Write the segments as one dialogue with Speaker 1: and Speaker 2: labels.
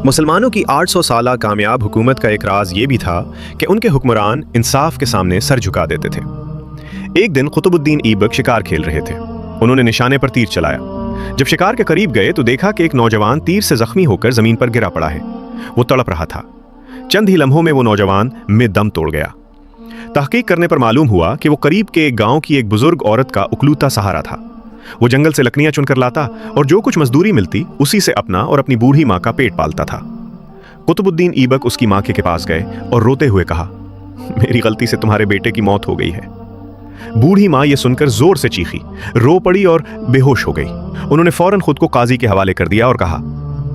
Speaker 1: مسلمانوں کی 800 سالہ کامیاب حکومت کا ایک راز یہ بھی تھا کہ ان کے حکمران انصاف کے سامنے سر جھکا دیتے تھے۔ ایک دن قطب الدین ایبک شکار کھیل رہے تھے۔ انہوں نے نشانے پر تیر چلایا۔ جب شکار کے قریب گئے تو دیکھا کہ ایک نوجوان تیر سے زخمی ہو کر زمین پر گرا پڑا ہے۔ وہ تڑپ رہا تھا۔ چند ہی لمحوں میں وہ نوجوان میں دم توڑ گیا۔ تحقیق کرنے پر معلوم ہوا کہ وہ قریب کے ایک گاؤں کی ایک بزرگ عورت کا اکلوتا سہارا تھا۔ وہ جنگل سے لکڑیاں چن کر لاتا اور جو کچھ مزدوری ملتی اسی سے اپنا اور اپنی بوڑھی ماں کا پیٹ پالتا تھا۔ قطب الدین ایبک اس کی ماں کے پاس گئے اور روتے ہوئے کہا، میری غلطی سے تمہارے بیٹے کی موت ہو گئی ہے۔ بوڑھی ماں یہ سن کر زور سے چیخی، رو پڑی اور بے ہوش ہو گئی۔ انہوں نے فوراً خود کو قاضی کے حوالے کر دیا اور کہا،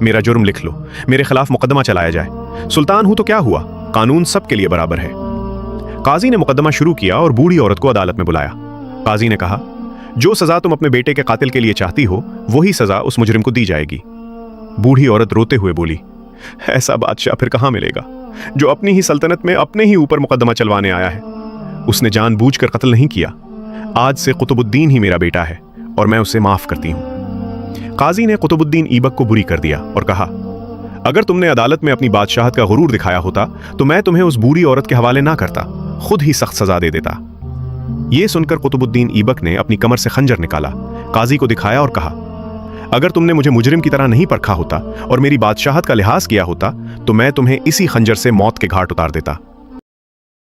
Speaker 1: میرا جرم لکھ لو، میرے خلاف مقدمہ چلایا جائے۔ سلطان ہوں تو کیا ہوا، قانون سب کے لیے برابر ہے۔ قاضی نے مقدمہ شروع کیا اور بوڑھی عورت کو عدالت میں بلایا۔ قاضی نے کہا، جو سزا تم اپنے بیٹے کے قاتل کے لیے چاہتی ہو وہی سزا اس مجرم کو دی جائے گی۔ بوڑھی عورت روتے ہوئے بولی، ایسا بادشاہ پھر کہاں ملے گا جو اپنی ہی سلطنت میں اپنے ہی اوپر مقدمہ چلوانے آیا ہے؟ اس نے جان بوجھ کر قتل نہیں کیا۔ آج سے قطب الدین ہی میرا بیٹا ہے اور میں اسے معاف کرتی ہوں۔ قاضی نے قطب الدین ایبک کو بری کر دیا اور کہا، اگر تم نے عدالت میں اپنی بادشاہت کا غرور دکھایا ہوتا تو میں تمہیں اس بوڑھی عورت کے حوالے نہ کرتا، خود ہی سخت سزا دے دیتا۔ یہ سن کر قطب الدین ایبک نے اپنی کمر سے خنجر نکالا، قاضی کو دکھایا اور کہا، اگر تم نے مجھے مجرم کی طرح نہیں پرکھا ہوتا اور میری بادشاہت کا لحاظ کیا ہوتا تو میں تمہیں اسی خنجر سے موت کے گھاٹ اتار دیتا۔